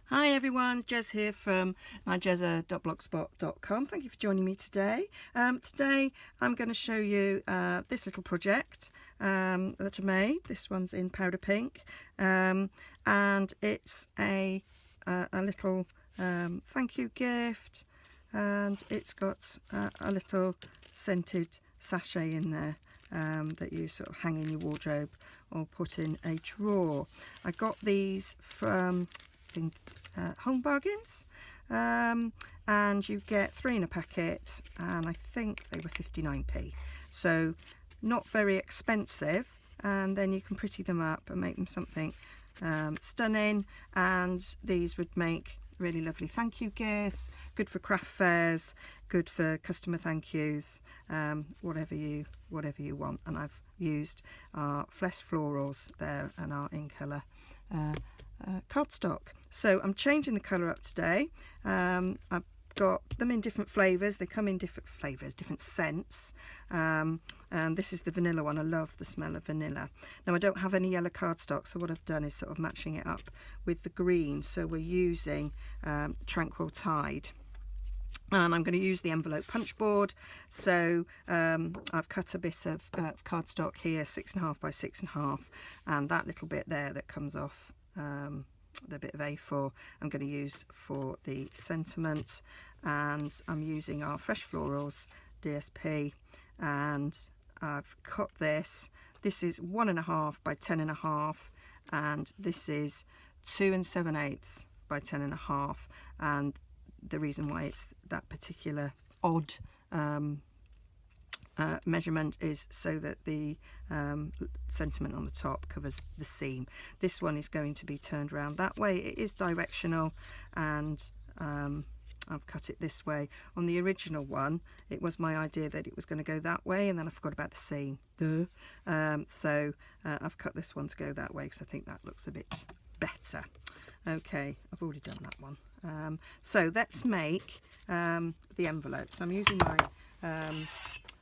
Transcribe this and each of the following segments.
Hi everyone, Jez here from Nigezza.blogspot.com. Thank you for joining me today. Today I'm going to show you this little project that I made. This one's in powder pink, and it's a little thank you gift, and it's got a little scented sachet in there that you sort of hang in your wardrobe or put in a drawer. I got these from Home Bargains, and you get 3 in a packet, and I think they were 59p, so not very expensive, and then you can pretty them up and make them something stunning. And these would make really lovely thank you gifts, good for craft fairs, good for customer thank yous, whatever you want. And I've used our Flesh Florals there and our in colour cardstock. So I'm changing the colour up today. I've got them in different flavours. They come in different flavours, different scents, and this is the vanilla one. I love the smell of vanilla. Now I don't have any yellow cardstock, so what I've done is sort of matching it up with the green. So we're using Tranquil Tide. And I'm going to use the envelope punch board. So I've cut a bit of cardstock here, 6.5 by 6.5, and that little bit there that comes off the bit of A4 I'm going to use for the sentiment. And I'm using our Fresh Florals DSP, and I've cut this. This is 1.5 by 10.5, and this is 2 7/8 by 10.5, and the reason why it's that particular odd measurement is so that the sentiment on the top covers the seam. This one is going to be turned around that way. It is directional, and I've cut it this way. On the original one, it was my idea that it was going to go that way, and then I forgot about the seam. So I've cut this one to go that way because I think that looks a bit better. Okay, I've already done that one. So let's make the envelope. So I'm using my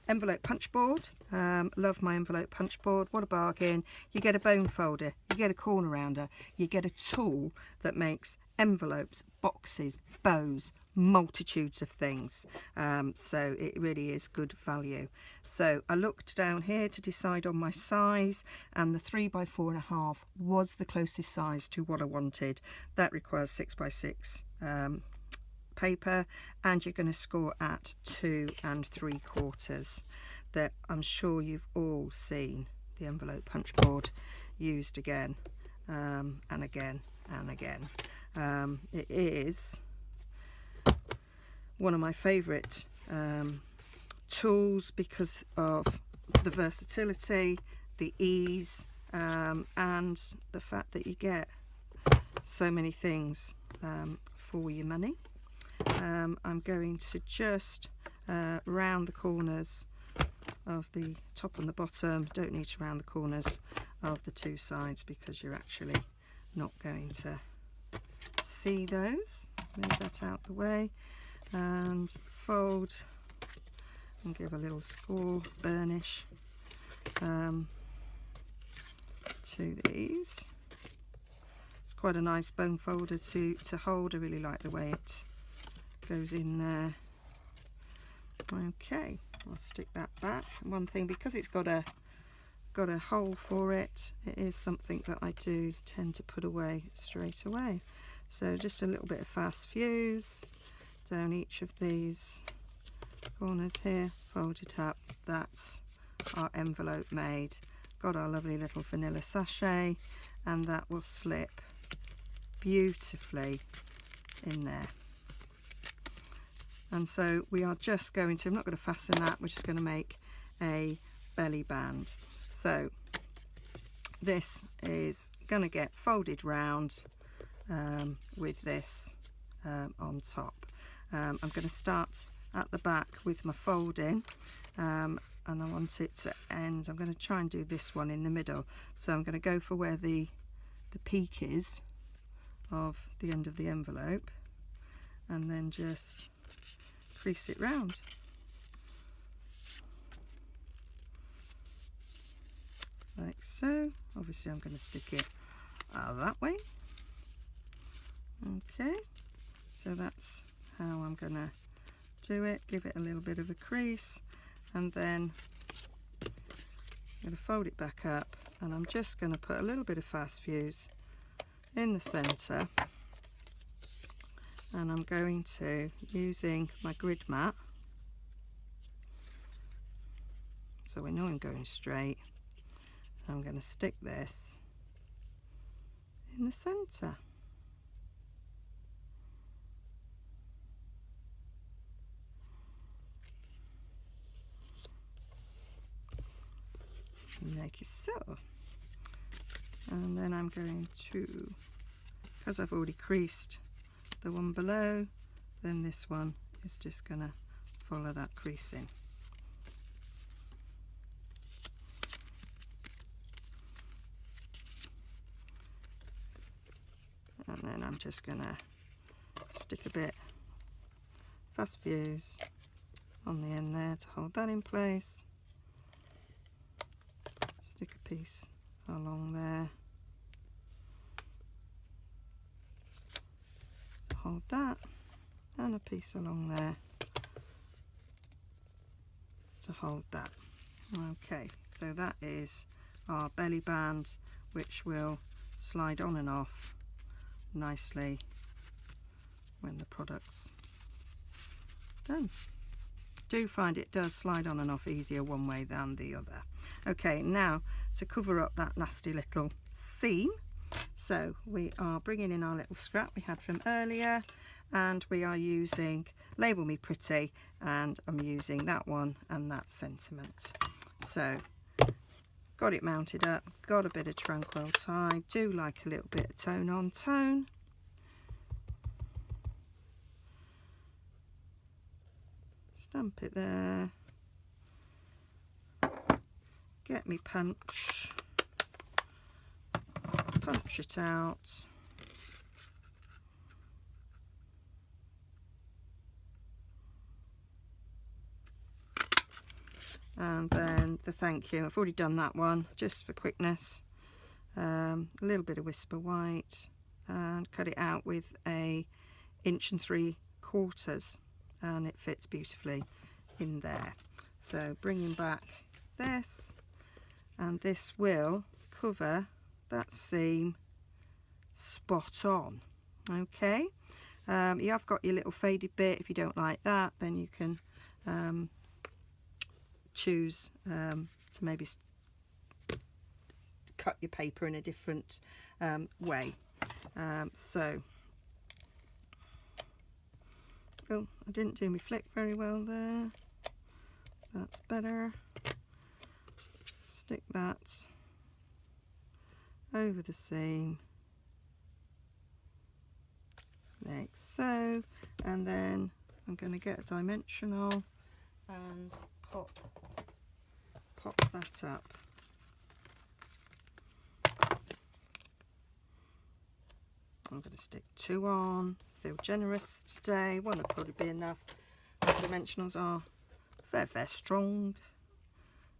envelope punch board. Love my envelope punch board. What a bargain. You get a bone folder, you get a corner rounder, you get a tool that makes envelopes, boxes, bows, multitudes of things. So it really is good value. So I looked down here to decide on my size, and the 3 by 4.5 was the closest size to what I wanted. That requires 6 by 6 paper, and you're going to score at 2 3/4. That I'm sure you've all seen the envelope punch board used again and again and again. It is one of my favourite tools because of the versatility, the ease, and the fact that you get so many things for your money. I'm going to just round the corners of the top and the bottom. Don't need to round the corners of the two sides because you're actually not going to see those. Move that out the way and fold and give a little score burnish to these. It's quite a nice bone folder to hold. I really like the way it goes in there. Okay, I'll stick that back. One thing, because it's got a hole for it, it is something that I do tend to put away straight away. So just a little bit of fast fuse down each of these corners here, fold it up. That's our envelope made. Got our lovely little vanilla sachet, and that will slip beautifully in there. And so we are just going to, I'm not going to fasten that, we're just going to make a belly band. So this is going to get folded round with this on top. I'm going to start at the back with my folding, and I want it to end. I'm going to try and do this one in the middle. So I'm going to go for where the peak is of the end of the envelope, and then just crease it round. Like so. Obviously I'm going to stick it that way. Okay, so that's how I'm gonna do it. Give it a little bit of a crease, and then I'm going to fold it back up, and I'm just going to put a little bit of fast fuse in the centre, and I'm going to, using my grid mat, so we know I'm going straight, I'm going to stick this in the centre. Like so. And then I'm going to, because I've already creased the one below, then this one is just going to follow that creasing. And then I'm just going to stick a bit fast fuse on the end there to hold that in place. Stick a piece along there to hold that, and a piece along there to hold that. Okay, so that is our belly band, which will slide on and off nicely when the product's done. Do find it does slide on and off easier one way than the other. Okay, now to cover up that nasty little seam, so we are bringing in our little scrap we had from earlier, and we are using Label Me Pretty, and I'm using that one and that sentiment. So got it mounted up, got a bit of Tranquil Tide, do like a little bit of tone on tone. Stamp it there, get me punch it out, and then the thank you. I've already done that one just for quickness. A little bit of Whisper White, and cut it out with a 1 3/4 inch, and it fits beautifully in there. So bringing back this, and this will cover that seam spot on. Okay, you have got your little faded bit. If you don't like that, then you can choose to maybe cut your paper in a different way. Oh, I didn't do my flick very well there. That's better. Stick that over the seam like so, and then I'm going to get a dimensional and pop that up. I'm going to stick 2 on. Feel generous today. One would probably be enough. The dimensionals are very, very strong.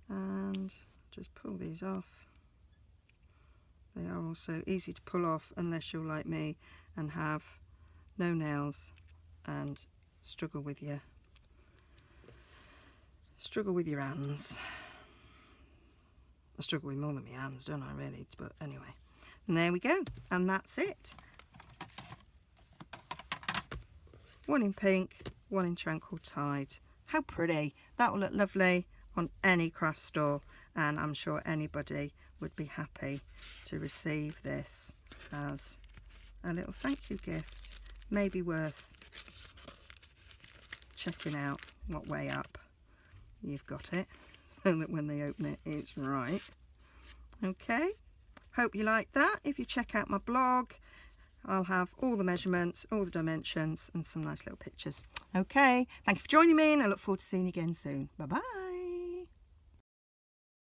And just pull these off. They are also easy to pull off unless you're like me and have no nails and struggle with your hands. I struggle with more than my hands, don't I, really? But anyway, and there we go, and that's it. 1 in pink, 1 in Tranquil Tide. How pretty. That will look lovely on any craft store, and I'm sure anybody would be happy to receive this as a little thank you gift. Maybe worth checking out what way up you've got it, so that when they open it, it's right. Okay, hope you like that. If you check out my blog, I'll have all the measurements, all the dimensions, and some nice little pictures. Okay, thank you for joining me, and I look forward to seeing you again soon. Bye bye.